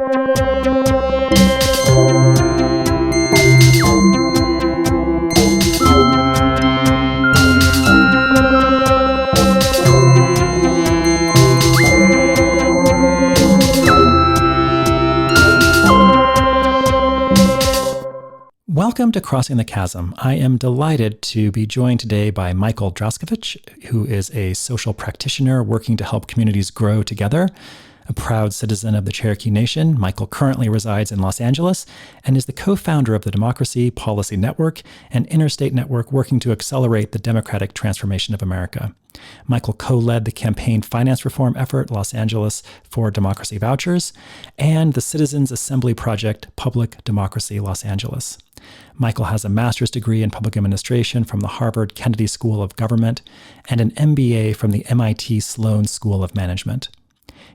Welcome to Crossing the Chasm. I am delighted to be joined today by Michael Draskovic, who is a social practitioner working to help communities grow together. A proud citizen of the Cherokee Nation, Michael currently resides in Los Angeles and is the co-founder of the Democracy Policy Network, an interstate network working to accelerate the democratic transformation of America. Michael co-led the campaign finance reform effort, Los Angeles for Democracy Vouchers, and the Citizens Assembly Project, Public Democracy Los Angeles. Michael has a master's degree in public administration from the Harvard Kennedy School of Government and an MBA from the MIT Sloan School of Management.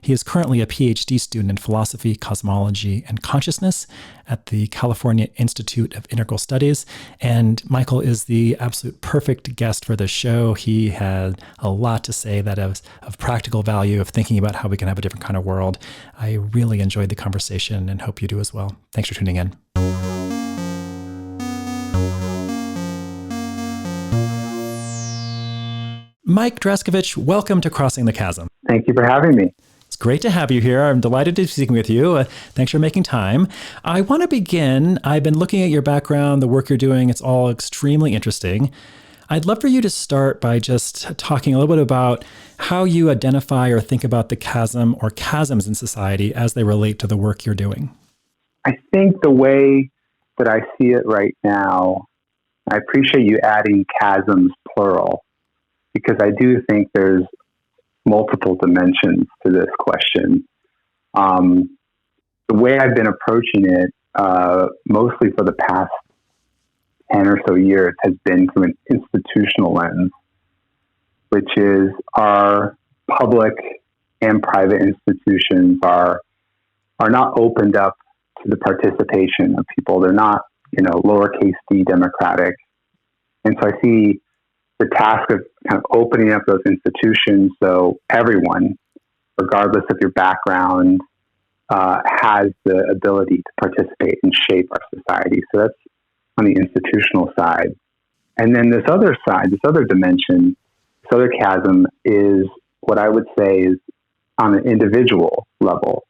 He is currently a PhD student in philosophy, cosmology, and consciousness at the California Institute of Integral Studies. And Michael is the absolute perfect guest for this show. He had a lot to say that is of practical value of thinking about how we can have a different kind of world. I really enjoyed the conversation and hope you do as well. Thanks for tuning in. Mike Draskovic, welcome to Crossing the Chasm. Thank you for having me. It's great to have you here. I'm delighted to be speaking with you. Thanks for making time. I want to begin. I've been looking at your background, the work you're doing. It's all extremely interesting. I'd love for you to start by just talking a little bit about how you identify or think about the chasm or chasms in society as they relate to the work you're doing. I think the way that I see it right now, I appreciate you adding chasms plural, because I do think there's multiple dimensions to this question. The way I've been approaching it, mostly for the past 10 or so years, has been from an institutional lens, which is our public and private institutions are not opened up to the participation of people. They're not, lowercase d democratic. And so I see the task of kind of opening up those institutions so everyone, regardless of your background, has the ability to participate and shape our society. So that's on the institutional side. And then this other side, this other dimension, this other chasm is what I would say is on an individual level,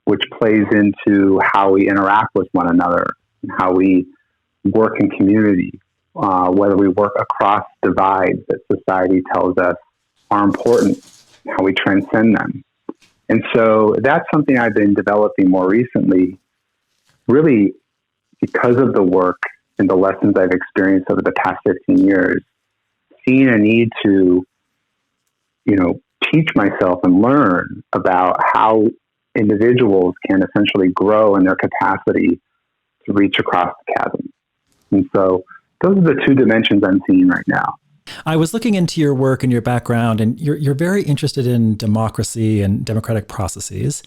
which plays into how we interact with one another and how we work in community. Whether we work across divides that society tells us are important, how we transcend them. And so that's something I've been developing more recently, really because of the work and the lessons I've experienced over the past 15 years, seeing a need to, teach myself and learn about how individuals can essentially grow in their capacity to reach across the chasm. And so those are the two dimensions I'm seeing right now. I was looking into your work and your background, and you're very interested in democracy and democratic processes.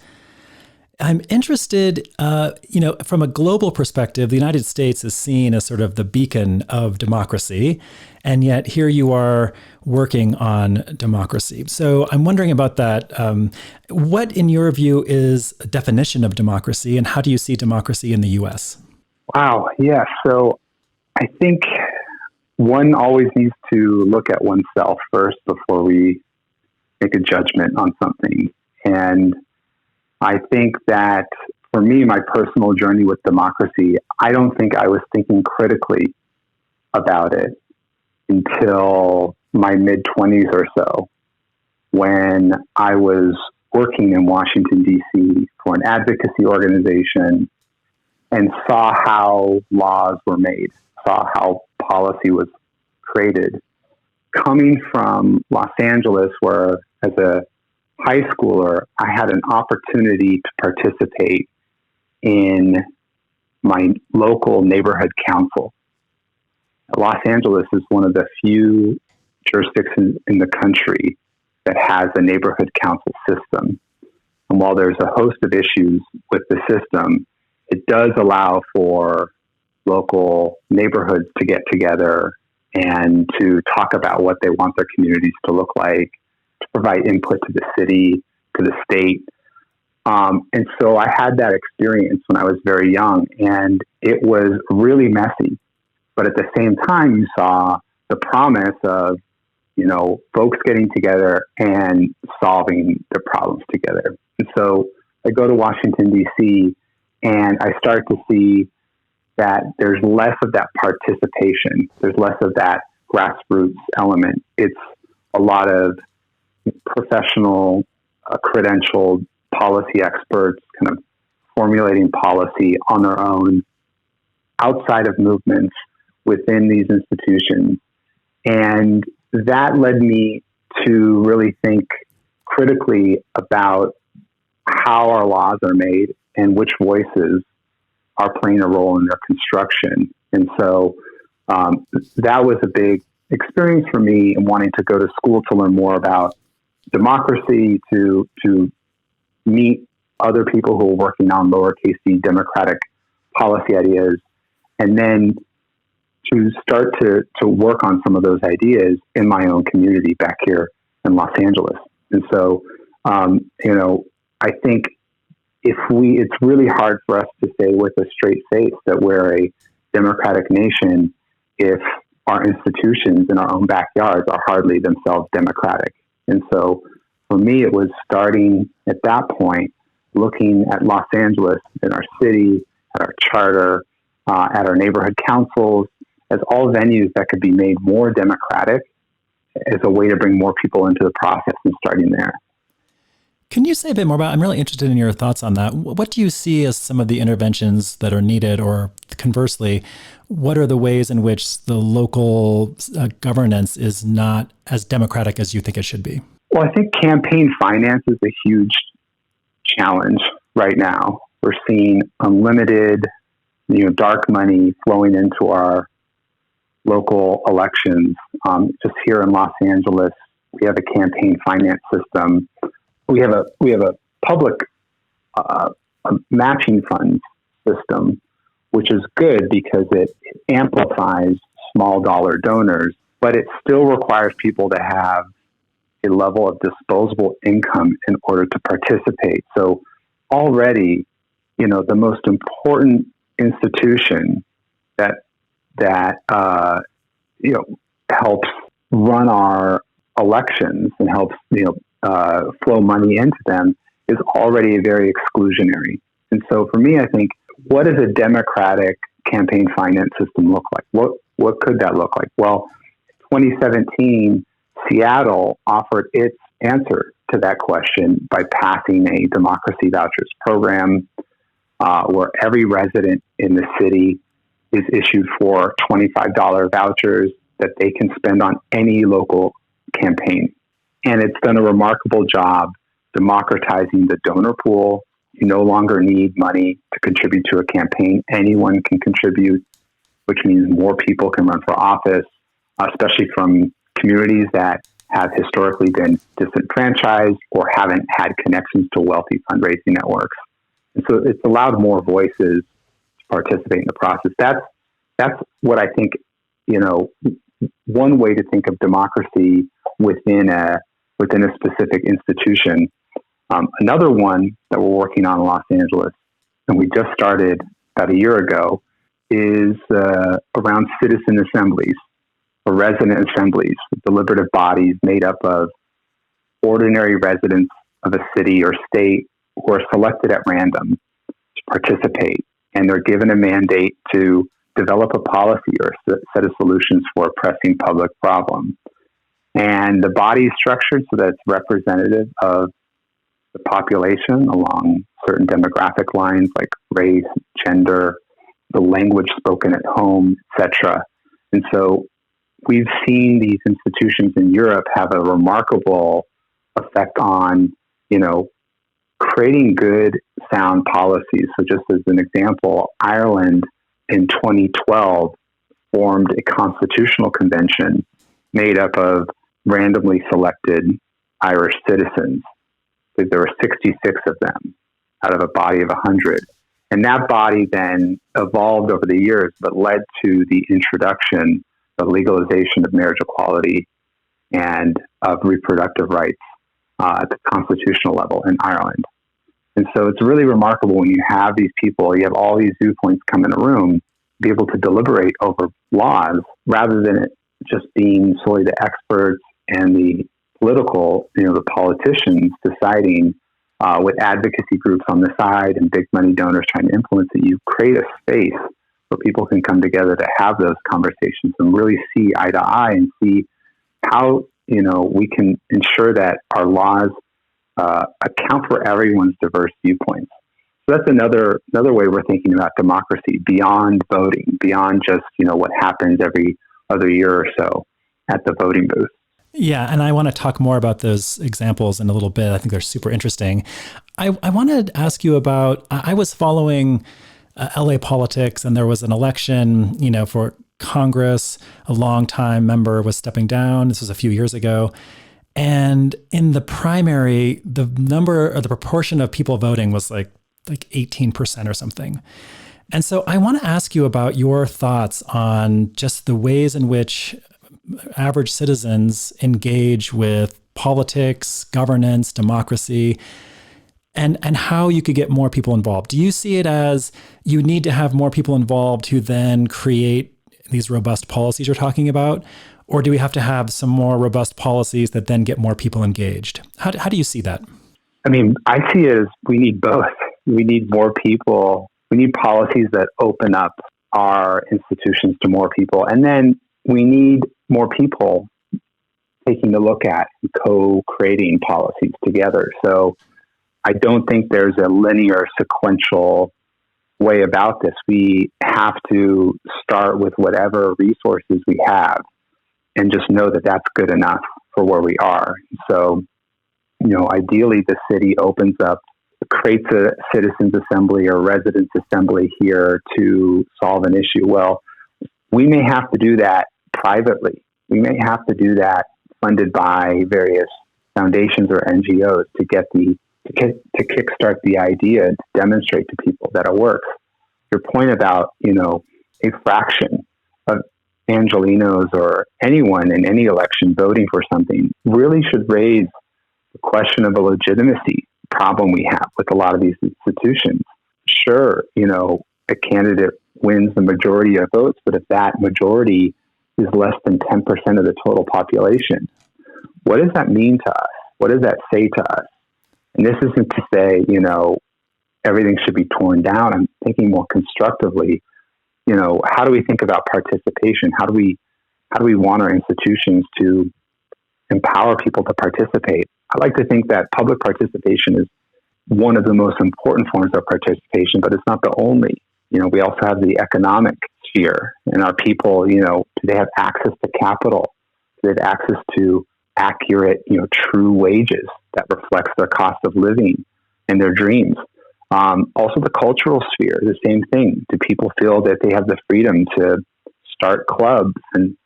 I'm interested, from a global perspective, the United States is seen as sort of the beacon of democracy, and yet here you are working on democracy. So I'm wondering about that. What, in your view, is a definition of democracy, and how do you see democracy in the U.S.? Wow, yeah. So I think one always needs to look at oneself first before we make a judgment on something. And I think that for me, my personal journey with democracy, I don't think I was thinking critically about it until my mid-20s or so, when I was working in Washington, D.C. for an advocacy organization and saw how laws were made, saw how policy was created. Coming from Los Angeles, where as a high schooler, I had an opportunity to participate in my local neighborhood council. Los Angeles is one of the few jurisdictions in the country that has a neighborhood council system. And while there's a host of issues with the system, it does allow for local neighborhoods to get together and to talk about what they want their communities to look like, to provide input to the city, to the state. And so I had that experience when I was very young, and it was really messy. But at the same time, you saw the promise of, folks getting together and solving their problems together. And so I go to Washington, D.C., and I start to see that there's less of that participation. There's less of that grassroots element. It's a lot of professional, credentialed policy experts kind of formulating policy on their own outside of movements within these institutions. And that led me to really think critically about how our laws are made and which voices are playing a role in their construction. And so that was a big experience for me in wanting to go to school to learn more about democracy, to meet other people who are working on lowercase d democratic policy ideas, and then to start to work on some of those ideas in my own community back here in Los Angeles. And so, I think it's really hard for us to say with a straight face that we're a democratic nation if our institutions in our own backyards are hardly themselves democratic. And so for me, it was starting at that point, looking at Los Angeles and our city, at our charter, at our neighborhood councils, as all venues that could be made more democratic as a way to bring more people into the process and starting there. Can you say a bit more about, I'm really interested in your thoughts on that. What do you see as some of the interventions that are needed, or conversely, what are the ways in which the local governance is not as democratic as you think it should be? Well, I think campaign finance is a huge challenge right now. We're seeing unlimited, dark money flowing into our local elections. Just here in Los Angeles, we have a campaign finance system. We have a public matching funds system, which is good because it amplifies small dollar donors, but it still requires people to have a level of disposable income in order to participate. So already, the most important institution that helps run our elections and helps flow money into them is already very exclusionary. And so for me, I think, what does a democratic campaign finance system look like? What could that look like? Well, 2017, Seattle offered its answer to that question by passing a democracy vouchers program where every resident in the city is issued for $25 vouchers that they can spend on any local campaign. And it's done a remarkable job democratizing the donor pool. You no longer need money to contribute to a campaign. Anyone can contribute, which means more people can run for office, especially from communities that have historically been disenfranchised or haven't had connections to wealthy fundraising networks. And so it's allowed more voices to participate in the process. That's what I think, one way to think of democracy within a specific institution. Another one that we're working on in Los Angeles, and we just started about a year ago, is around citizen assemblies or resident assemblies, deliberative bodies made up of ordinary residents of a city or state who are selected at random to participate, and they're given a mandate to develop a policy or a set of solutions for a pressing public problem. And the body is structured so that it's representative of the population along certain demographic lines like race, gender, the language spoken at home, etc. And so we've seen these institutions in Europe have a remarkable effect on, creating good, sound policies. So just as an example, Ireland in 2012 formed a constitutional convention made up of randomly selected Irish citizens. There were 66 of them out of a body of 100. And that body then evolved over the years, but led to the introduction of legalization of marriage equality and of reproductive rights at the constitutional level in Ireland. And so it's really remarkable when you have these people, you have all these viewpoints come in a room, be able to deliberate over laws rather than it just being solely the experts and the political, the politicians deciding with advocacy groups on the side and big money donors trying to influence it. You create a space where people can come together to have those conversations and really see eye to eye and see how, we can ensure that our laws account for everyone's diverse viewpoints. So that's another way we're thinking about democracy beyond voting, beyond just, what happens every other year or so at the voting booth. Yeah, and I want to talk more about those examples in a little bit. I think they're super interesting. I wanted to ask you about, I was following LA politics, and there was an election, for Congress. A longtime member was stepping down. This was a few years ago. And in the primary, the number or the proportion of people voting was like 18% or something. And so I want to ask you about your thoughts on just the ways in which average citizens engage with politics, governance, democracy, and how you could get more people involved. Do you see it as you need to have more people involved who then create these robust policies you're talking about? Or do we have to have some more robust policies that then get more people engaged? How do you see that? I mean, I see it as we need both. We need more people. We need policies that open up our institutions to more people. And then we need more people taking a look at and co-creating policies together. So I don't think there's a linear, sequential way about this. We have to start with whatever resources we have and just know that that's good enough for where we are. So, ideally the city opens up, creates a citizens assembly or residents assembly here to solve an issue. Well, we may have to do that privately. We may have to do that funded by various foundations or NGOs to kickstart the idea, to demonstrate to people that it works. Your point about, a fraction of Angelenos or anyone in any election voting for something really should raise the question of a legitimacy problem we have with a lot of these institutions. Sure, a candidate wins the majority of votes, but if that majority is less than 10% of the total population, what does that mean to us? What does that say to us? And this isn't to say, everything should be torn down. I'm thinking more constructively, how do we think about participation? How do we want our institutions to empower people to participate? I like to think that public participation is one of the most important forms of participation, but it's not the only. We also have the economic sphere, and our people, do they have access to capital? Do they have access to accurate, true wages that reflects their cost of living and their dreams? Also the cultural sphere, the same thing. Do people feel that they have the freedom to start clubs and,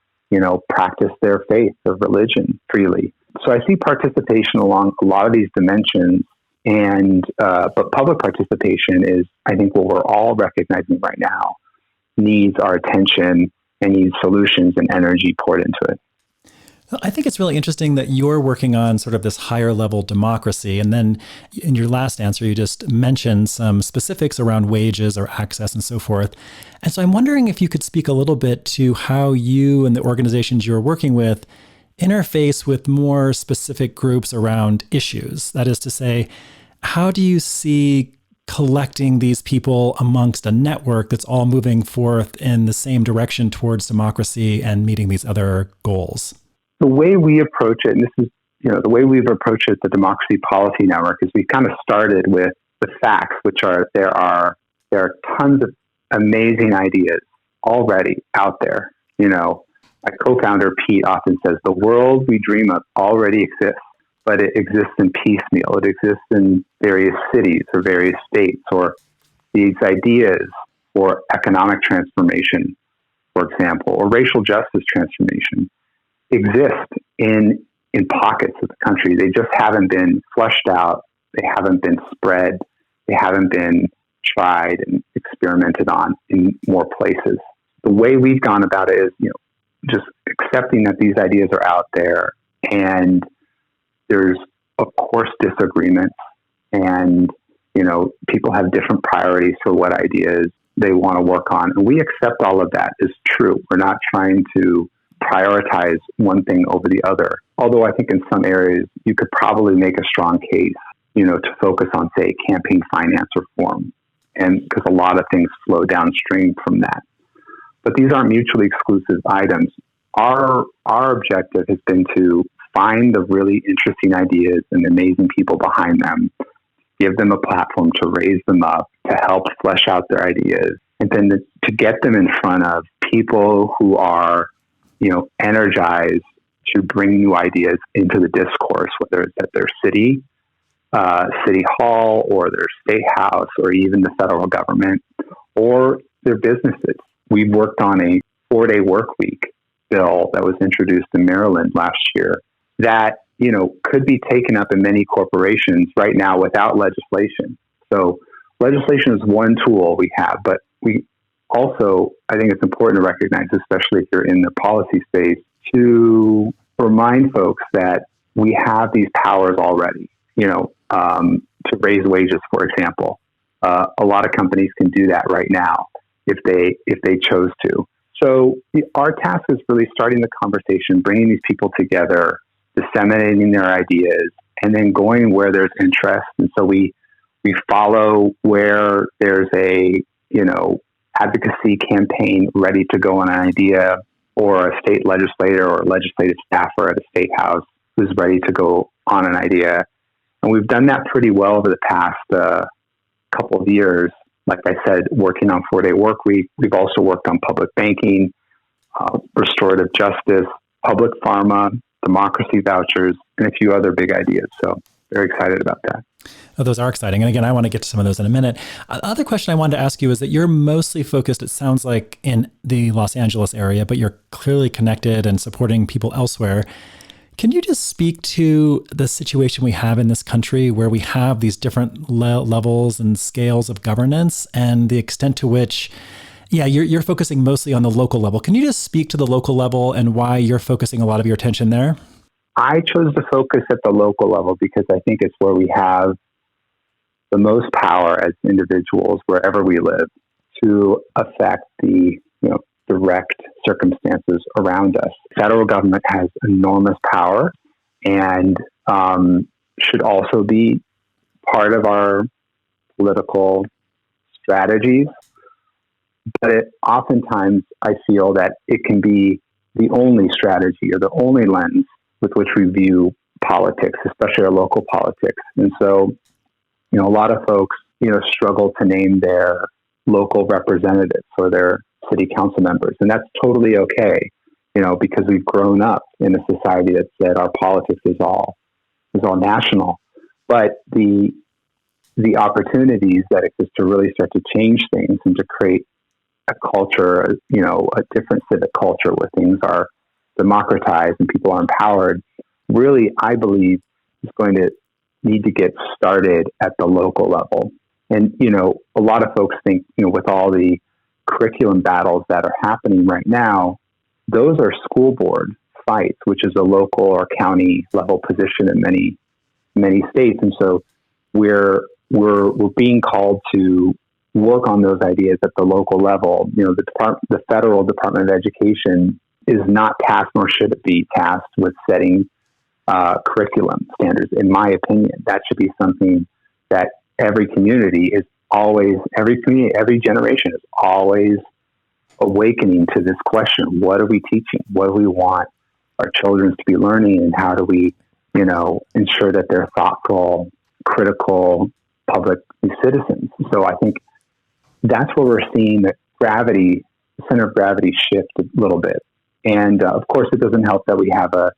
practice their faith or religion freely? So I see participation along a lot of these dimensions, but public participation is, I think, what we're all recognizing right now needs our attention and needs solutions and energy poured into it. I think it's really interesting that you're working on sort of this higher level democracy. And then in your last answer, you just mentioned some specifics around wages or access and so forth. And so I'm wondering if you could speak a little bit to how you and the organizations you're working with interface with more specific groups around issues. That is to say, how do you see collecting these people amongst a network that's all moving forth in the same direction towards democracy and meeting these other goals? The way we approach it, and this is, the way we've approached it, the Democracy Policy Network, is we kind of started with the facts, which are there are tons of amazing ideas already out there. My co-founder Pete often says the world we dream of already exists, but it exists in piecemeal. It exists in various cities or various states, or these ideas for economic transformation, for example, or racial justice transformation exist in pockets of the country. They just haven't been fleshed out. They haven't been spread. They haven't been tried and experimented on in more places. The way we've gone about it is, just accepting that these ideas are out there, and there's of course disagreements, and People have different priorities for what ideas they want to work on. And we accept all of that as true. We're not trying to prioritize one thing over the other. Although I think in some areas you could probably make a strong case, to focus on, say, campaign finance reform. And because a lot of things flow downstream from that. But these aren't mutually exclusive items. Our objective has been to find the really interesting ideas and amazing people behind them, give them a platform to raise them up, to help flesh out their ideas, and then to get them in front of people who are, energized to bring new ideas into the discourse, whether it's at their city hall or their state house or even the federal government or their businesses. We've worked on a 4-day work week bill that was introduced in Maryland last year that, could be taken up in many corporations right now without legislation. So legislation is one tool we have, but we also, I think it's important to recognize, especially if you're in the policy space, to remind folks that we have these powers already, to raise wages, for example. A lot of companies can do that right now if they chose to. So our task is really starting the conversation, bringing these people together, disseminating their ideas, and then going where there's interest. And so we follow where there's a, advocacy campaign ready to go on an idea, or a state legislator or a legislative staffer at a state house who's ready to go on an idea. And we've done that pretty well over the past couple of years. Like I said, working on 4-day work week. We've also worked on public banking, restorative justice, public pharma, democracy vouchers, and a few other big ideas. So very excited about that. Oh, those are exciting. And again, I want to get to some of those in a minute. Other question I wanted to ask you is that you're mostly focused, it sounds like, in the Los Angeles area, but you're clearly connected and supporting people elsewhere. Can you just speak to the situation we have in this country where we have these different levels and scales of governance and the extent to which, you're focusing mostly on the local level. Can you just speak to the local level and why you're focusing a lot of your attention there? I chose to focus at the local level because I think it's where we have the most power as individuals, wherever we live, to affect the direct circumstances around us. Federal government has enormous power and should also be part of our political strategies. But oftentimes I feel that it can be the only strategy or the only lens with which we view politics, especially our local politics. And so, a lot of folks, struggle to name their local representatives or their city council members. And that's totally okay, because we've grown up in a society that said our politics is all national. But the opportunities that exist to really start to change things and to create a culture, a different civic culture where things are democratized and people are empowered, really, I believe, is going to need to get started at the local level. And, a lot of folks think, with all the curriculum battles that are happening right now, those are school board fights, which is a local or county level position in many states. And so we're being called to work on those ideas at the local level. The federal Department of Education is not tasked, nor should it be tasked, with setting curriculum standards. In my opinion, that should be something that every community, every generation is always awakening to this question. What are we teaching? What do we want our children to be learning? And how do we, ensure that they're thoughtful, critical, public citizens? So I think that's where we're seeing the center of gravity shift a little bit. And of course, it doesn't help that we have a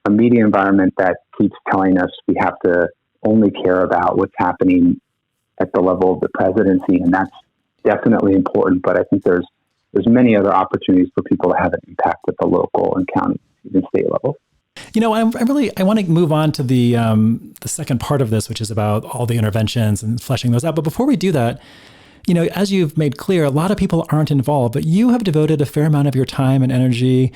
media environment that keeps telling us we have to only care about what's happening at the level of the presidency. And that's definitely important. But I think there's many other opportunities for people to have an impact at the local and county, even state level. I want to move on to the second part of this, which is about all the interventions and fleshing those out. But before we do that, as you've made clear, a lot of people aren't involved, but you have devoted a fair amount of your time and energy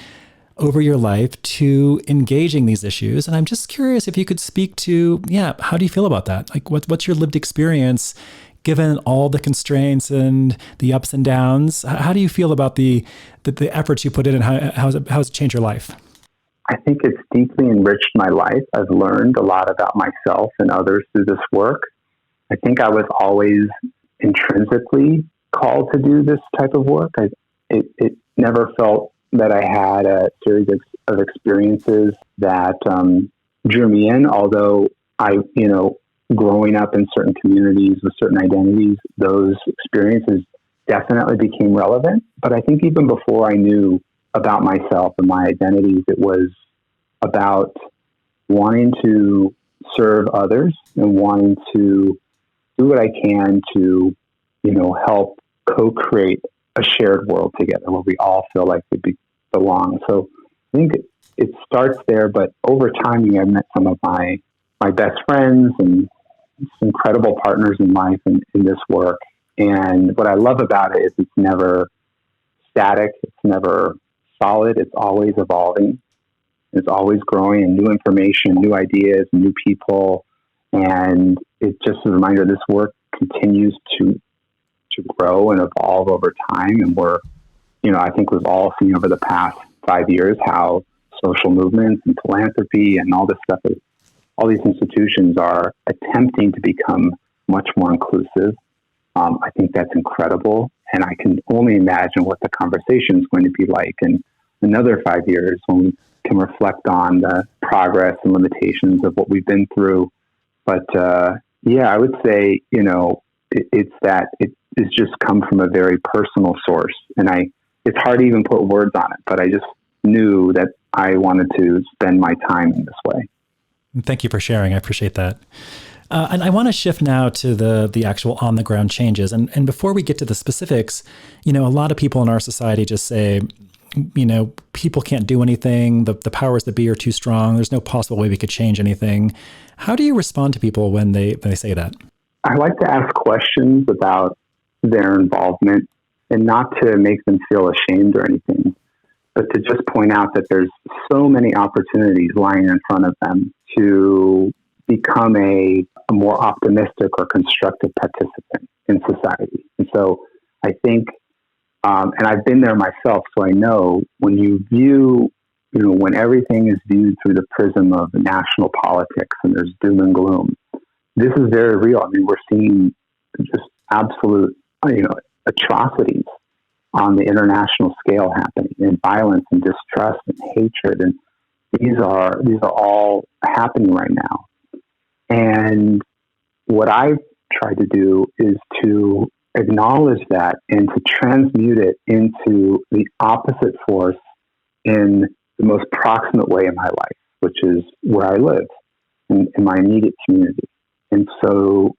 over your life to engaging these issues. And I'm just curious if you could speak to, how do you feel about that? Like, what's your lived experience given all the constraints and the ups and downs? How do you feel about the efforts you put in, and how has it changed your life? I think it's deeply enriched my life. I've learned a lot about myself and others through this work. I think I was always intrinsically called to do this type of work. It never felt that I had a series of experiences that drew me in, although growing up in certain communities with certain identities, those experiences definitely became relevant. But I think even before I knew about myself and my identities, it was about wanting to serve others and wanting to do what I can to, help co-create a shared world together where we all feel like we belong. So I think it starts there, but over time, I've met some of my best friends and some incredible partners in life in this work. And what I love about it is it's never static. It's never solid. It's always evolving. It's always growing, and new information, new ideas, new people. And it's just a reminder this work continues to grow and evolve over time. And we're, I think we've all seen over the past 5 years how social movements and philanthropy and all this stuff, all these institutions are attempting to become much more inclusive. I think that's incredible. And I can only imagine what the conversation is going to be like in another 5 years when we can reflect on the progress and limitations of what we've been through. But I would say, it's just come from a very personal source. And it's hard to even put words on it, but I just knew that I wanted to spend my time in this way. Thank you for sharing. I appreciate that. And I want to shift now to the actual on the ground changes. And before we get to the specifics, a lot of people in our society just say, people can't do anything. The powers that be are too strong. There's no possible way we could change anything. How do you respond to people when they say that? I like to ask questions about their involvement, and not to make them feel ashamed or anything, but to just point out that there's so many opportunities lying in front of them to become a more optimistic or constructive participant in society. And so I think, and I've been there myself, so I know when you view, when everything is viewed through the prism of national politics and there's doom and gloom, this is very real. I mean, we're seeing just absolute, atrocities on the international scale happening, and violence and distrust and hatred. And these are all happening right now. And what I've tried to do is to acknowledge that and to transmute it into the opposite force in the most proximate way in my life, which is where I live, in my immediate community. And so,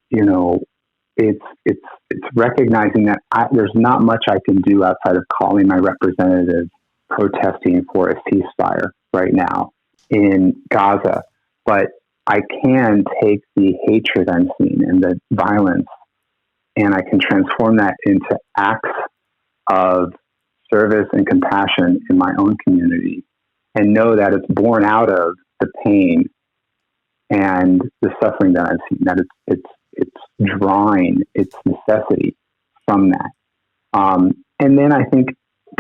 it's recognizing that there's not much I can do outside of calling my representative protesting for a ceasefire right now in Gaza. But I can take the hatred I'm seeing and the violence, and I can transform that into acts of service and compassion in my own community, and know that it's born out of the pain and the suffering that I've seen, that it's drawing its necessity from that. And then I think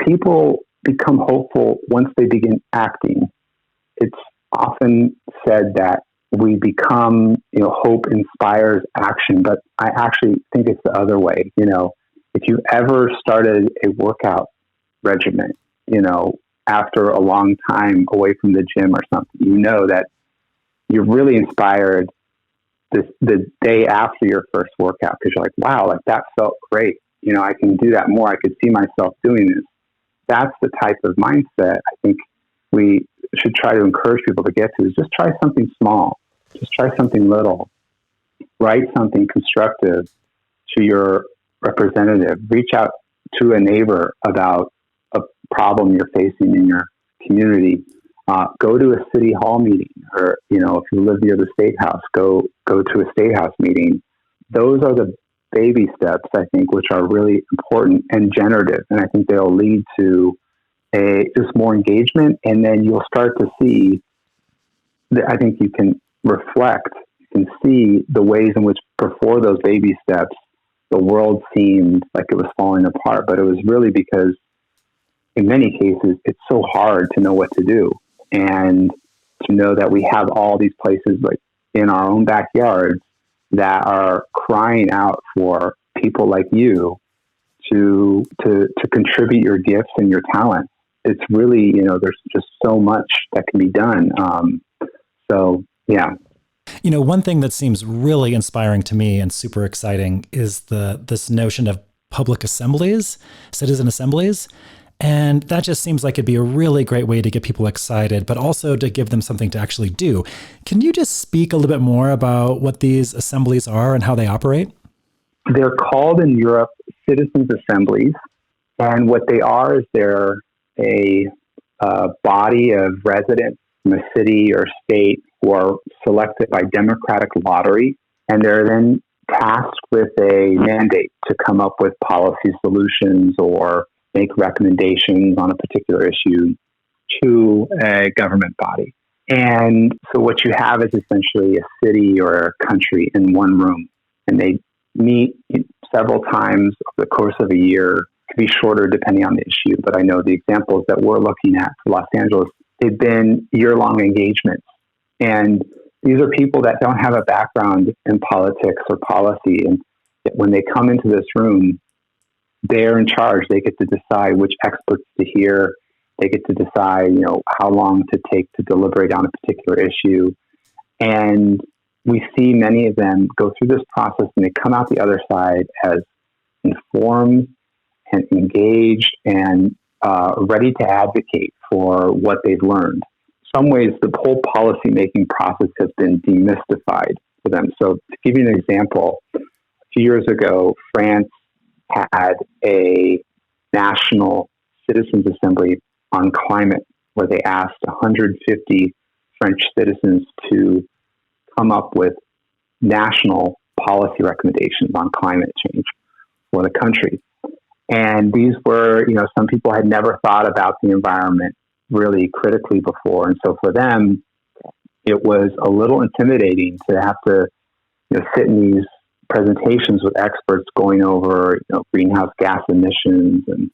people become hopeful once they begin acting. It's often said that we become, hope inspires action, but I actually think it's the other way. If you ever started a workout regimen, after a long time away from the gym or something, that you're really inspired the day after your first workout, because you're like, wow, like that felt great. I can do that more. I could see myself doing this. That's the type of mindset I think we should try to encourage people to get to, is just try something small. Just try something little. Write something constructive to your representative. Reach out to a neighbor about a problem you're facing in your community. Go to a city hall meeting, or, if you live near the State House, go to a State House meeting. Those are the baby steps, I think, which are really important and generative. And I think they'll lead to just more engagement, and then you'll start to see that. I think you can reflect, you can see the ways in which before those baby steps, the world seemed like it was falling apart, but it was really because in many cases, it's so hard to know what to do, and to know that we have all these places like in our own backyards that are crying out for people like you to contribute your gifts and your talents. It's really, there's just so much that can be done. So yeah. One thing that seems really inspiring to me and super exciting is this notion of public assemblies, citizen assemblies. And that just seems like it'd be a really great way to get people excited, but also to give them something to actually do. Can you just speak a little bit more about what these assemblies are and how they operate? They're called in Europe citizens' assemblies. And what they are is they're a body of residents from a city or state who are selected by democratic lottery. And they're then tasked with a mandate to come up with policy solutions or make recommendations on a particular issue to a government body. And so what you have is essentially a city or a country in one room, and they meet several times over the course of a year. It could be shorter depending on the issue, but I know the examples that we're looking at for Los Angeles, they've been year-long engagements. And these are people that don't have a background in politics or policy. And when they come into this room, they're in charge. They get to decide which experts to hear. They get to decide, how long to take to deliberate on a particular issue. And we see many of them go through this process and they come out the other side as informed and engaged and ready to advocate for what they've learned. In some ways, the whole policymaking process has been demystified for them. So to give you an example, a few years ago, France had a national citizens assembly on climate where they asked 150 French citizens to come up with national policy recommendations on climate change for the country. And these were, some people had never thought about the environment really critically before. And so for them, it was a little intimidating to have to sit in these presentations with experts going over greenhouse gas emissions and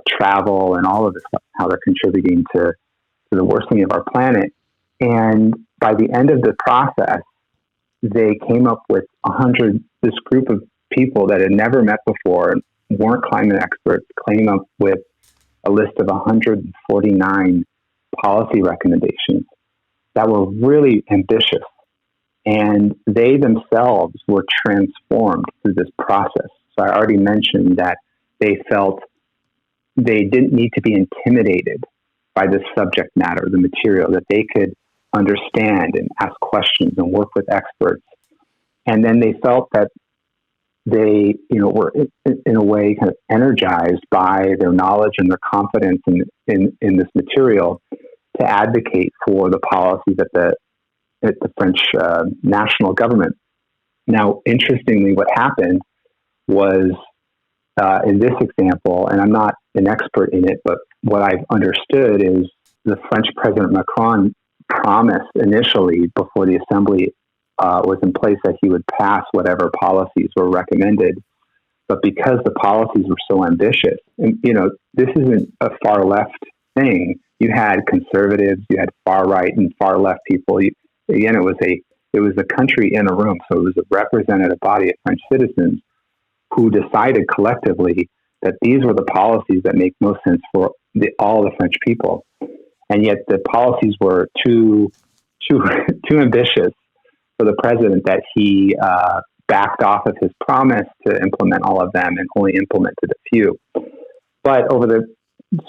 travel and all of this stuff, how they're contributing to the worsening of our planet. And by the end of the process, they came up with this group of people that had never met before, weren't climate experts, came up with a list of 149 policy recommendations that were really ambitious. And they themselves were transformed through this process. So I already mentioned that they felt they didn't need to be intimidated by this subject matter, the material, that they could understand and ask questions and work with experts. And then they felt that they, were in a way kind of energized by their knowledge and their confidence in this material to advocate for the policies at the French national government. Now, interestingly, what happened was in this example, and I'm not an expert in it, but what I've understood is the French President Macron promised initially before the assembly was in place that he would pass whatever policies were recommended. But because the policies were so ambitious, and this isn't a far left thing. You had conservatives, you had far right and far left people. Again, it was a country in a room, so it was a representative body of French citizens who decided collectively that these were the policies that make most sense for all the French people, and yet the policies were too ambitious for the president, that he backed off of his promise to implement all of them and only implemented a few. But over the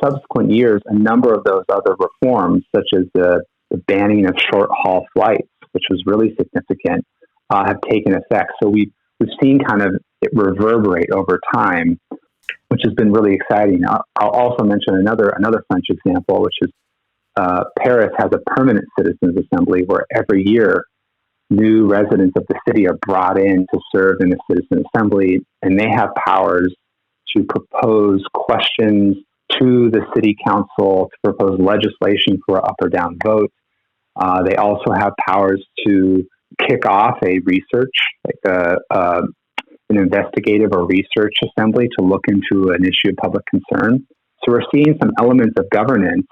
subsequent years, a number of those other reforms, such as the banning of short-haul flights, which was really significant, have taken effect. So we've seen kind of it reverberate over time, which has been really exciting. I'll also mention another French example, which is Paris has a permanent citizens assembly where every year new residents of the city are brought in to serve in the citizen assembly, and they have powers to propose questions, to the city council to propose legislation for up or down votes. They also have powers to kick off a research, like an investigative or research assembly to look into an issue of public concern. So we're seeing some elements of governance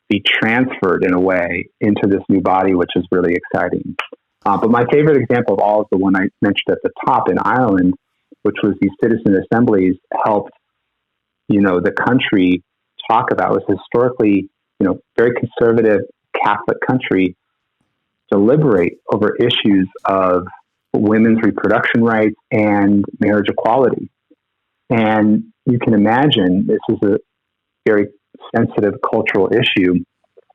be transferred in a way into this new body, which is really exciting. But my favorite example of all is the one I mentioned at the top in Ireland, which was these citizen assemblies helped, the country talk about. It was historically, very conservative Catholic country deliberate over issues of women's reproduction rights and marriage equality. And you can imagine this is a very sensitive cultural issue,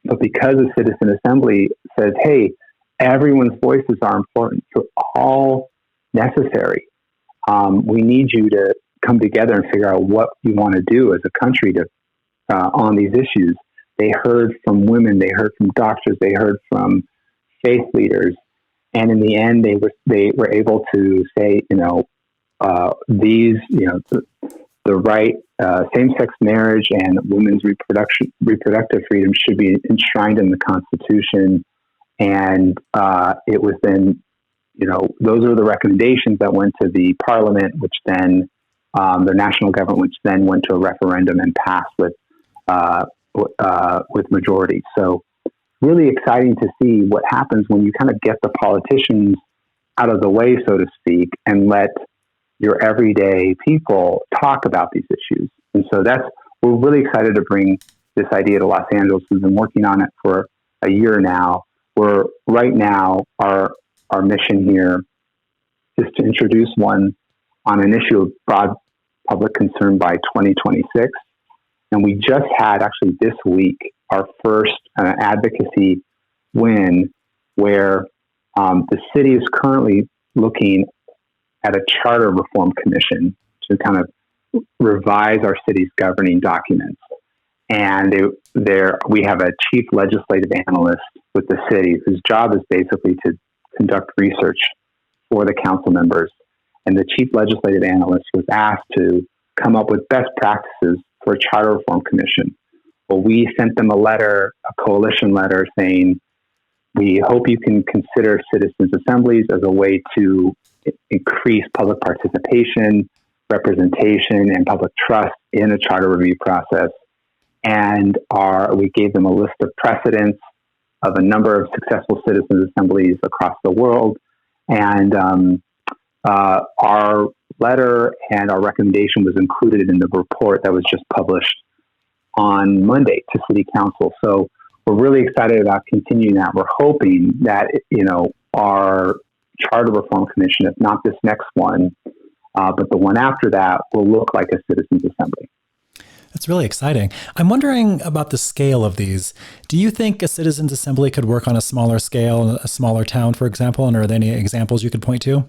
but because a citizen assembly says, hey, everyone's voices are important, you're all necessary. We need you to come together and figure out what you want to do as a country to on these issues. They heard from women, they heard from doctors, they heard from faith leaders, and in the end, they were able to say, the right same-sex marriage and women's reproductive freedom should be enshrined in the Constitution. And it was then, those are the recommendations that went to the Parliament, which then the national government, which then went to a referendum and passed with majority. So really exciting to see what happens when you kind of get the politicians out of the way, so to speak, and let your everyday people talk about these issues. And so we're really excited to bring this idea to Los Angeles. We've been working on it for a year now. Right now, our mission here is to introduce one on an issue of broad public concern by 2026. And we just had, actually this week, our first advocacy win where the city is currently looking at a charter reform commission to kind of revise our city's governing documents. And we have a chief legislative analyst with the city whose job is basically to conduct research for the council members. And the chief legislative analyst was asked to come up with best practices for a charter reform commission. Well, we sent them a coalition letter saying, we hope you can consider citizens' assemblies as a way to increase public participation, representation, and public trust in a charter review process. And we gave them a list of precedents of a number of successful citizens' assemblies across the world. And our letter and our recommendation was included in the report that was just published on Monday to City Council. So we're really excited about continuing that. We're hoping that, our Charter Reform Commission, if not this next one, but the one after that, will look like a citizens' assembly. That's really exciting. I'm wondering about the scale of these. Do you think a citizens' assembly could work on a smaller scale, in a smaller town, for example? And are there any examples you could point to?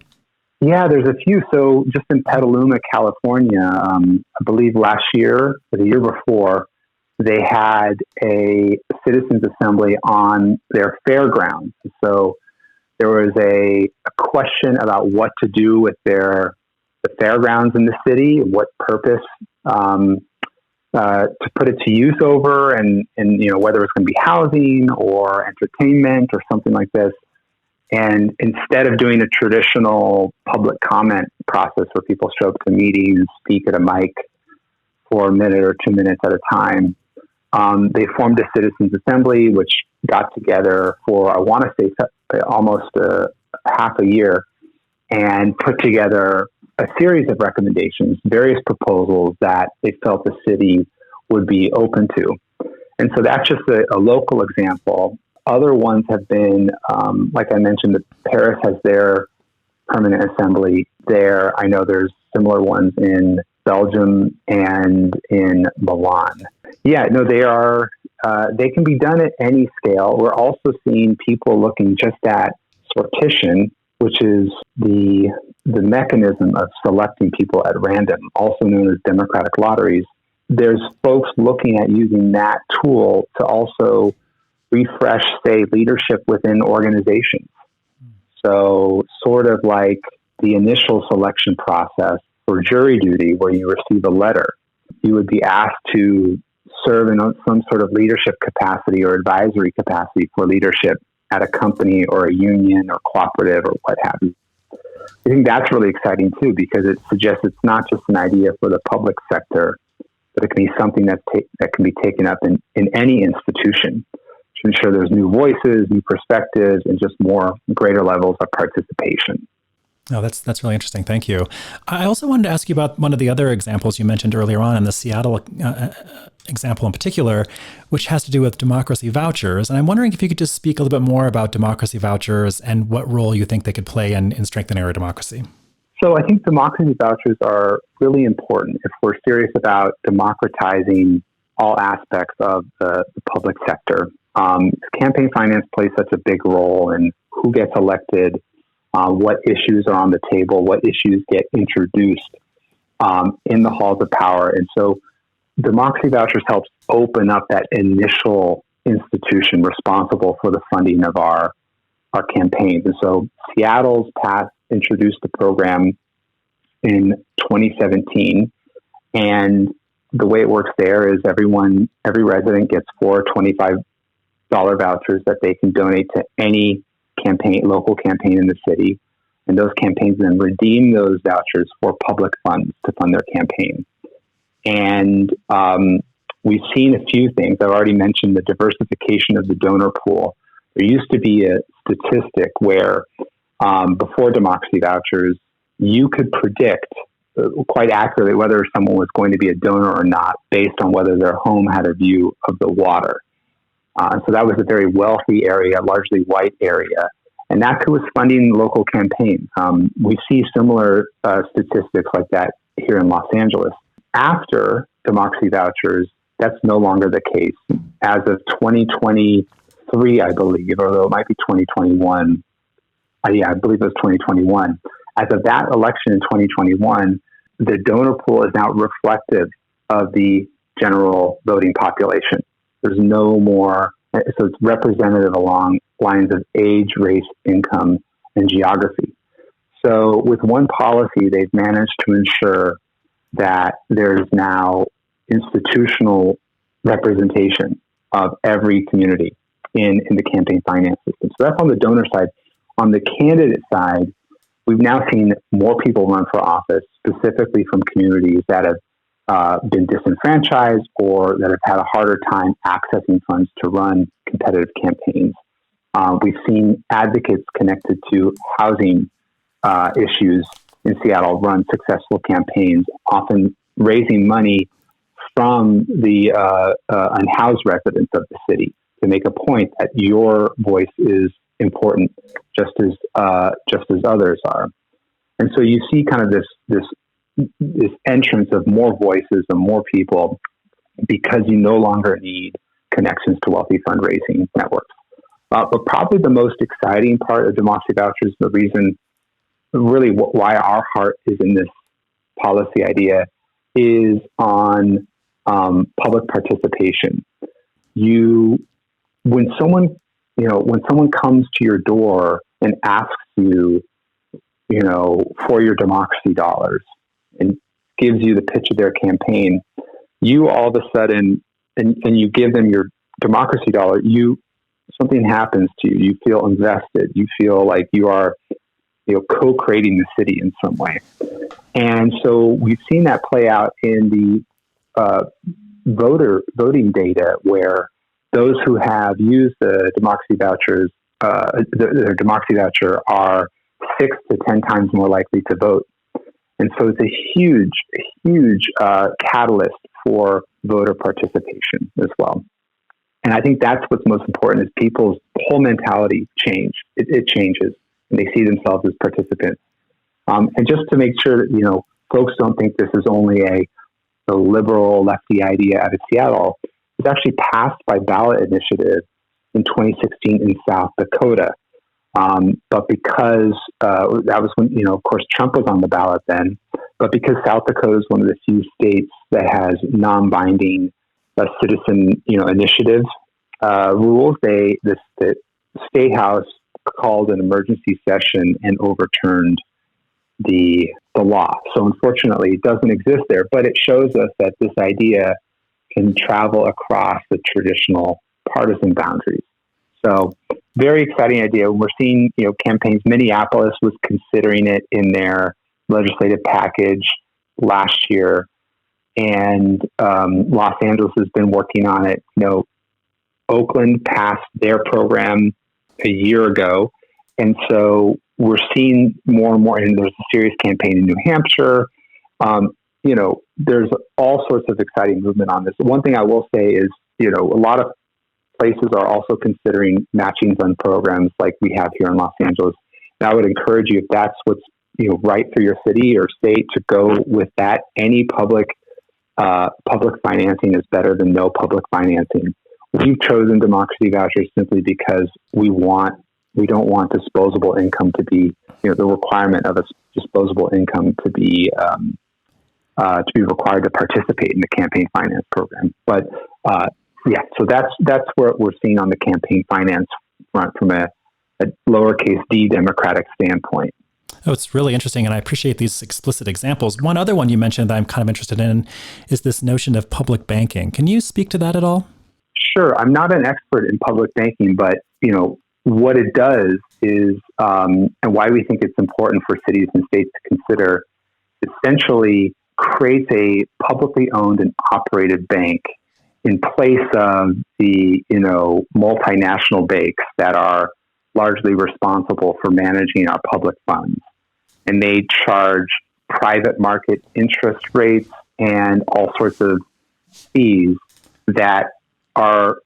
Yeah, there's a few. So just in Petaluma, California, I believe last year or the year before, they had a citizens' assembly on their fairgrounds. So there was a question about what to do with the fairgrounds in the city, what purpose to put it to use over, and whether it's going to be housing or entertainment or something like this. And instead of doing a traditional public comment process where people show up to meetings, speak at a mic for a minute or 2 minutes at a time, they formed a citizens' assembly, which got together for, I want to say, almost half a year, and put together a series of recommendations, various proposals that they felt the city would be open to. And so that's just a local example. Other ones have been, like I mentioned, Paris has their permanent assembly there. I know there's similar ones in Belgium and in Milan. Yeah, no, they can be done at any scale. We're also seeing people looking just at sortition, which is the mechanism of selecting people at random, also known as democratic lotteries. There's folks looking at using that tool to also refresh, say, leadership within organizations. So sort of like the initial selection process for jury duty, where you receive a letter. you would be asked to serve in some sort of leadership capacity or advisory capacity for leadership at a company or a union or cooperative or what have you. I think that's really exciting too, because it suggests it's not just an idea for the public sector, but it can be something that can be taken up in any institution to ensure there's new voices, new perspectives, and just greater levels of participation. Oh, that's really interesting. Thank you. I also wanted to ask you about one of the other examples you mentioned earlier on, in the Seattle example in particular, which has to do with democracy vouchers. And I'm wondering if you could just speak a little bit more about democracy vouchers and what role you think they could play in strengthening our democracy. So I think democracy vouchers are really important if we're serious about democratizing all aspects of the public sector. Campaign finance plays such a big role in who gets elected, what issues are on the table, what issues get introduced in the halls of power. And so democracy vouchers helps open up that initial institution responsible for the funding of our campaigns. And so Seattle's introduced the program in 2017. And the way it works there is every resident gets 4 $25 vouchers that they can donate to any local campaign in the city. And those campaigns then redeem those vouchers for public funds to fund their campaign. And we've seen a few things. I've already mentioned the diversification of the donor pool. There used to be a statistic where before democracy vouchers, you could predict quite accurately whether someone was going to be a donor or not based on whether their home had a view of the water. So that was a very wealthy area, largely white area. And that's who was funding local campaigns. We see similar statistics like that here in Los Angeles. After democracy vouchers, that's no longer the case. As of 2023, I believe, although it might be 2021. I believe it was 2021. As of that election in 2021, the donor pool is now reflective of the general voting population. There's no more, so it's representative along lines of age, race, income, and geography. So with one policy, they've managed to ensure that there's now institutional representation of every community in the campaign finance system. So that's on the donor side. On the candidate side, we've now seen more people run for office, specifically from communities that have been disenfranchised or that have had a harder time accessing funds to run competitive campaigns. We've seen advocates connected to housing issues in Seattle run successful campaigns, often raising money from the unhoused residents of the city to make a point that your voice is important, just as others are. And so you see kind of this entrance of more voices and more people because you no longer need connections to wealthy fundraising networks. But probably the most exciting part of democracy vouchers, the reason really why our heart is in this policy idea, is on public participation. When someone comes to your door and asks you, for your democracy dollars and gives you the pitch of their campaign, you all of a sudden, and you give them your democracy dollar, something happens to you. You feel invested. You feel like you are, co-creating the city in some way. And so we've seen that play out in the voting data, where those who have used the democracy vouchers, their democracy voucher, are 6 to 10 times more likely to vote. And so it's a huge catalyst for voter participation as well. And I think that's what's most important, is people's whole mentality change. It changes, and they see themselves as participants. And just to make sure that, folks don't think this is only a liberal lefty idea out of Seattle, it was actually passed by ballot initiative in 2016 in South Dakota. But because that was when, of course, Trump was on the ballot then, but because South Dakota is one of the few states that has non-binding citizen, initiative rules, the State House called an emergency session and overturned the law. So unfortunately, it doesn't exist there, but it shows us that this idea can travel across the traditional partisan boundaries. So very exciting idea. We're seeing, campaigns. Minneapolis was considering it in their legislative package last year, and Los Angeles has been working on it. Oakland passed their program a year ago, and so we're seeing more and more. And there's a serious campaign in New Hampshire. There's all sorts of exciting movement on this. One thing I will say is, a lot of places are also considering matching fund programs like we have here in Los Angeles. And I would encourage you, if that's what's right for your city or state, to go with that. Any public financing is better than no public financing. We've chosen democracy vouchers simply because we don't want disposable income to be, the requirement of a disposable income to be required to participate in the campaign finance program. But so that's what we're seeing on the campaign finance front from a lowercase d democratic standpoint. Oh, it's really interesting, and I appreciate these explicit examples. One other one you mentioned that I'm kind of interested in is this notion of public banking. Can you speak to that at all? Sure. I'm not an expert in public banking, but what it does is, and why we think it's important for cities and states to consider, essentially creates a publicly owned and operated bank in place of the multinational banks that are largely responsible for managing our public funds. And they charge private market interest rates and all sorts of fees that are,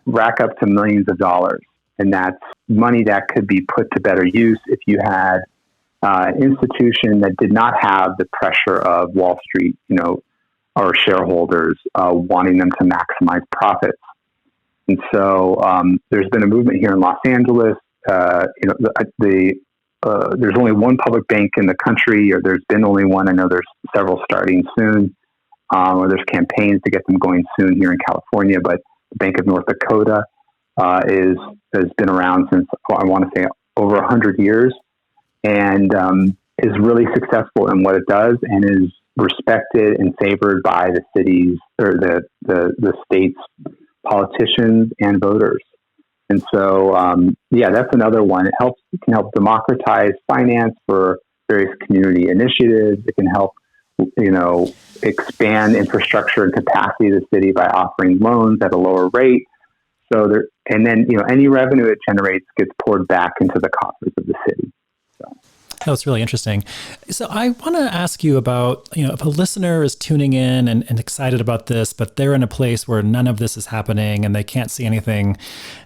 rack up to millions of dollars. And that's money that could be put to better use if you had an institution that did not have the pressure of Wall Street, or shareholders wanting them to maximize profits. And so there's been a movement here in Los Angeles. There's only one public bank in the country, or there's been only one. I know there's several starting soon, or there's campaigns to get them going soon here in California. But the Bank of North Dakota has been around since, I want to say, over 100 years, and is really successful in what it does, and is respected and favored by the cities or the state's politicians and voters. And so, that's another one. It can help democratize finance for various community initiatives. It can help, expand infrastructure and capacity of the city by offering loans at a lower rate. So any revenue it generates gets poured back into the coffers of the city. So. That's really interesting. So I want to ask you about, if a listener is tuning in and excited about this, but they're in a place where none of this is happening and they can't see anything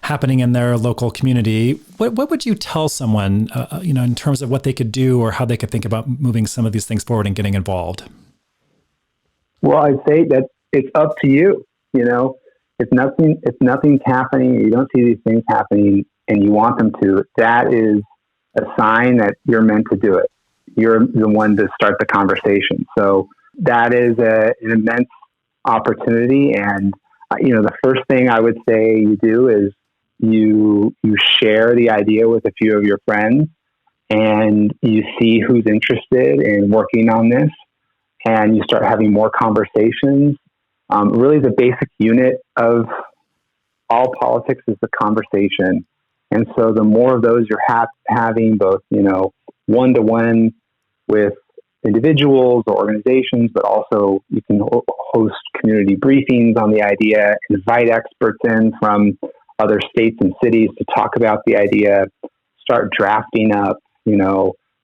happening in their local community, what would you tell someone, in terms of what they could do or how they could think about moving some of these things forward and getting involved? Well, I'd say that it's up to you. If nothing's happening, you don't see these things happening and you want them to, that is a sign that you're meant to do it. You're the one to start the conversation. So that is an immense opportunity. And, the first thing I would say you do is you share the idea with a few of your friends, and you see who's interested in working on this, and you start having more conversations. Really the basic unit of all politics is the conversation. And so the more of those you're having, both, one-to-one with individuals or organizations, but also you can host community briefings on the idea, invite experts in from other states and cities to talk about the idea, start drafting up,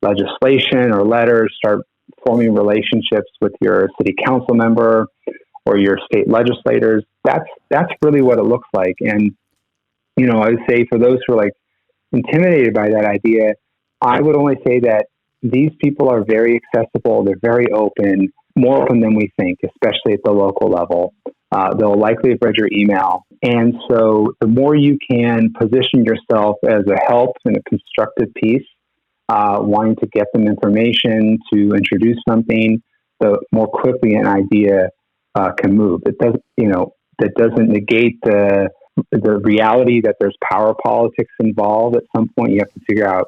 legislation or letters, start forming relationships with your city council member or your state legislators. That's really what it looks like. And I would say for those who are intimidated by that idea, I would only say that these people are very accessible. They're very open, more open than we think, especially at the local level. They'll likely have read your email. And so the more you can position yourself as a help and a constructive piece, wanting to get them information to introduce something, the more quickly an idea can move. It doesn't, that doesn't negate the reality that there's power politics involved. At some point, you have to figure out,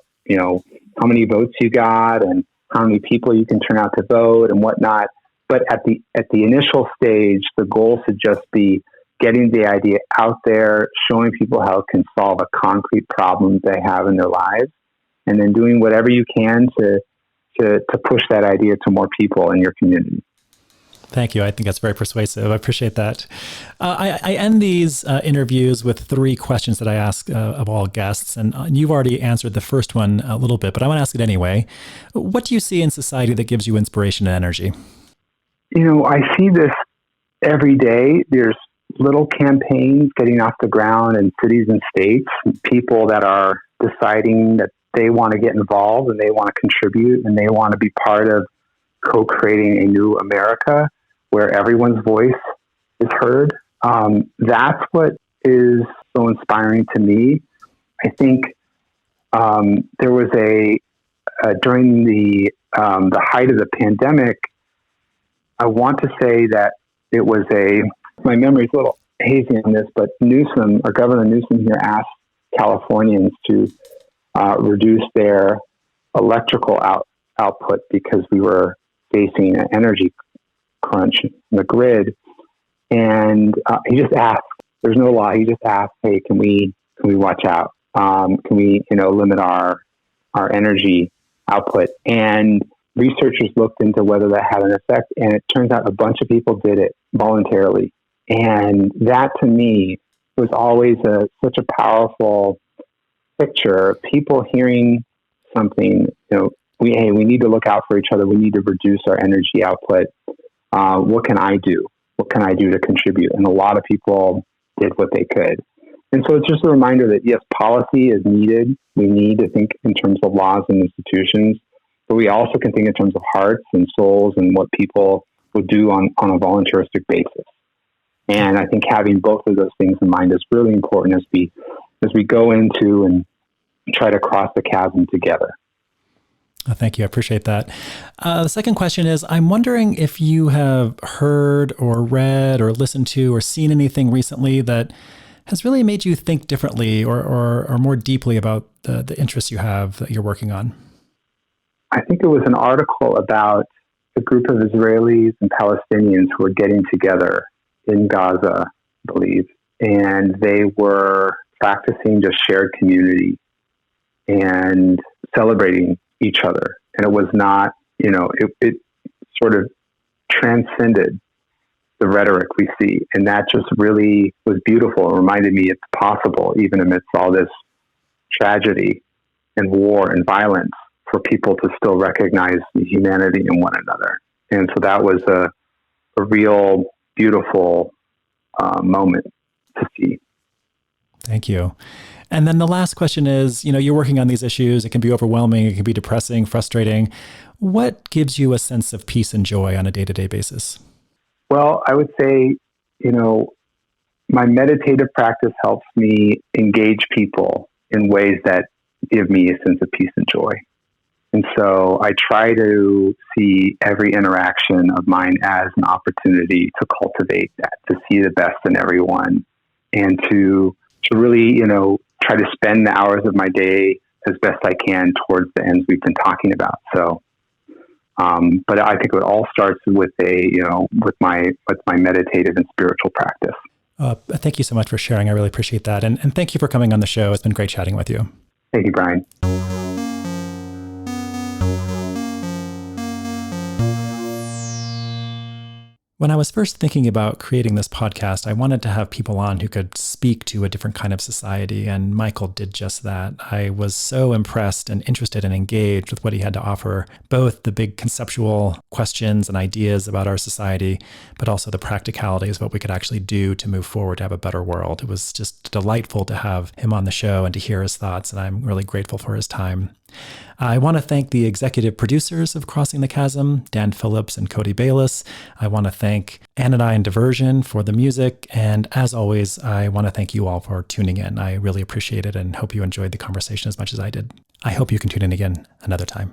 how many votes you got and how many people you can turn out to vote and whatnot. But at the initial stage, the goal should just be getting the idea out there, showing people how it can solve a concrete problem they have in their lives, and then doing whatever you can to push that idea to more people in your community. Thank you. I think that's very persuasive. I appreciate that. I end these interviews with 3 questions that I ask of all guests, and you've already answered the first one a little bit, but I want to ask it anyway. What do you see in society that gives you inspiration and energy? I see this every day. There's little campaigns getting off the ground in cities and states, people that are deciding that they want to get involved and they want to contribute and they want to be part of co-creating a new America where everyone's voice is heard. That's what is so inspiring to me. I think there was during the height of the pandemic, I want to say that it was my memory's a little hazy on this, but Governor Newsom here asked Californians to reduce their electrical output because we were facing an energy crunch in the grid. And he just asked, there's no law, he just asked, hey, can we watch out? Can we, limit our energy output? And researchers looked into whether that had an effect, and it turns out a bunch of people did it voluntarily. And that, to me, was always such a powerful picture. People hearing something, we need to look out for each other. We need to reduce our energy output. What can I do? What can I do to contribute? And a lot of people did what they could. And so it's just a reminder that, yes, policy is needed. We need to think in terms of laws and institutions, but we also can think in terms of hearts and souls and what people would do on a voluntaristic basis. And I think having both of those things in mind is really important as we go into and try to cross the chasm together. Thank you. I appreciate that. The second question is, I'm wondering if you have heard or read or listened to or seen anything recently that has really made you think differently or more deeply about the interests you have that you're working on. I think it was an article about a group of Israelis and Palestinians who were getting together in Gaza, I believe, and they were practicing just shared community and celebrating each other. And it was not, it sort of transcended the rhetoric we see. And that just really was beautiful. It reminded me it's possible, even amidst all this tragedy and war and violence, for people to still recognize the humanity in one another. And so that was a real beautiful moment to see. Thank you. And then the last question is, you're working on these issues. It can be overwhelming. It can be depressing, frustrating. What gives you a sense of peace and joy on a day-to-day basis? Well, I would say, my meditative practice helps me engage people in ways that give me a sense of peace and joy. And so I try to see every interaction of mine as an opportunity to cultivate that, to see the best in everyone, and to really, try to spend the hours of my day as best I can towards the ends we've been talking about. So, but I think it all starts with with my meditative and spiritual practice. Thank you so much for sharing. I really appreciate that. And thank you for coming on the show. It's been great chatting with you. Thank you, Brian. When I was first thinking about creating this podcast, I wanted to have people on who could speak to a different kind of society, and Michael did just that. I was so impressed and interested and engaged with what he had to offer, both the big conceptual questions and ideas about our society, but also the practicalities of what we could actually do to move forward to have a better world. It was just delightful to have him on the show and to hear his thoughts, and I'm really grateful for his time. I want to thank the executive producers of Crossing the Chasm, Dan Phillips and Cody Bayless. I want to thank Anodyne Diversion for the music. And as always, I want to thank you all for tuning in. I really appreciate it and hope you enjoyed the conversation as much as I did. I hope you can tune in again another time.